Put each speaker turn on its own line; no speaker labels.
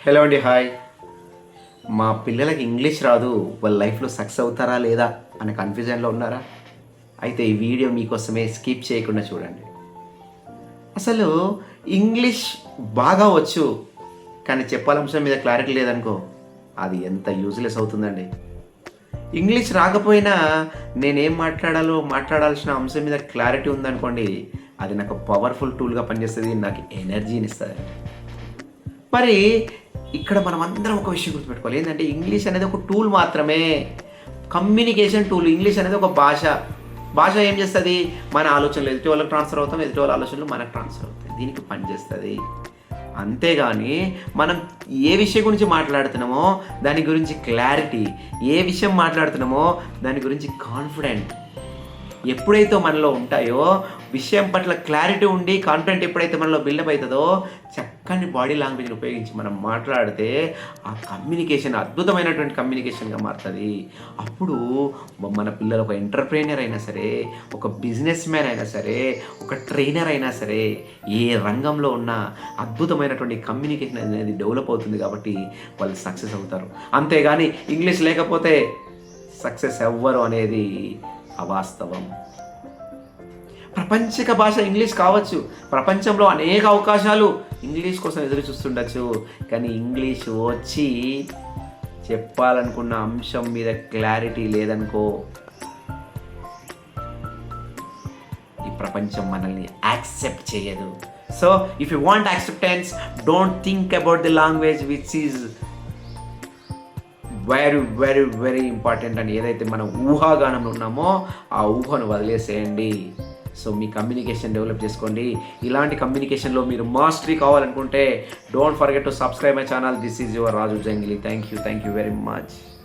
Hello అండి, hi. మా పిల్లలకి ఇంగ్లీష్ రాదు, వాళ్ళ లైఫ్లో సక్సెస్ అవుతారా లేదా అనే కన్ఫ్యూజన్లో ఉన్నారా? అయితే ఈ వీడియో మీకోసమే, స్కిప్ చేయకుండా చూడండి. అసలు ఇంగ్లీష్ బాగా వచ్చు కానీ చెప్పాలంశం మీద క్లారిటీ లేదనుకో, అది ఎంత యూజ్లెస్ అవుతుందండి. ఇంగ్లీష్ రాకపోయినా నేనేం మాట్లాడాలో మాట్లాడాల్సిన అంశం మీద క్లారిటీ ఉందనుకోండి, అది నాకు పవర్ఫుల్ టూల్గా పనిచేస్తుంది, నాకు ఎనర్జీని ఇస్తుంది. మరి ఇక్కడ మనం అందరం ఒక విషయం గుర్తుపెట్టుకోవాలి. ఏంటంటే ఇంగ్లీష్ అనేది ఒక టూల్ మాత్రమే. Communication tool. ఇంగ్లీష్ అనేది ఒక భాష. భాష ఏం చేస్తుంది? మన ఆలోచనలు ఎదుటి వాళ్ళకి ట్రాన్స్ఫర్ అవుతాం, ఎదుటి వాళ్ళ ఆలోచనలు మనకు ట్రాన్స్ఫర్ అవుతాయి. దీనికి పనిచేస్తుంది. అంతేగాని మనం ఏ విషయం గురించి మాట్లాడుతున్నామో దాని గురించి క్లారిటీ, ఏ విషయం మాట్లాడుతున్నామో దాని గురించి కాన్ఫిడెంట్ ఎప్పుడైతే మనలో ఉంటాయో, విషయం పట్ల క్లారిటీ ఉండి కాన్ఫిడెంట్ ఎప్పుడైతే మనలో బిల్డప్ అవుతుందో, చక్కని బాడీ లాంగ్వేజ్ని ఉపయోగించి మనం మాట్లాడితే ఆ కమ్యూనికేషన్ అద్భుతమైనటువంటి కమ్యూనికేషన్గా మారుతుంది. అప్పుడు మన పిల్లలు ఒక ఎంటర్‌ప్రెన్యూర్ అయినా సరే, ఒక బిజినెస్ మ్యాన్ అయినా సరే, ఒక ట్రైనర్ అయినా సరే, ఏ రంగంలో ఉన్నా అద్భుతమైనటువంటి కమ్యూనికేషన్ అనేది డెవలప్ అవుతుంది కాబట్టి వాళ్ళు సక్సెస్ అవుతారు. అంతేగాని ఇంగ్లీష్ లేకపోతే సక్సెస్ ఎవ్వరు అనేది అవాస్తవం. ప్రపంచిక భాష ఇంగ్లీష్ కావచ్చు. ప్రపంచంలో అనేక అవకాశాలు ఇంగ్లీష్ కోసం ఎదురు చూస్తుండొచ్చు. కానీ ఇంగ్లీష్ వచ్చి చెప్పాలనుకున్న అంశం మీద క్లారిటీ లేదనుకో, ఈ ప్రపంచం మనల్ని యాక్సెప్ట్ చేయదు. So if you want acceptance, don't think about the language which is very very very important. అని ఏదైతే మనం ఊహాగానంలో ఉన్నామో ఆ ఊహను వదిలేసేయండి. సో మీ కమ్యూనికేషన్ డెవలప్ చేసుకోండి. ఇలాంటి కమ్యూనికేషన్లో మీరు మాస్టరీ కావాలనుకుంటే don't forget to subscribe my channel. This is your Raju జంగిలి. Thank you very much.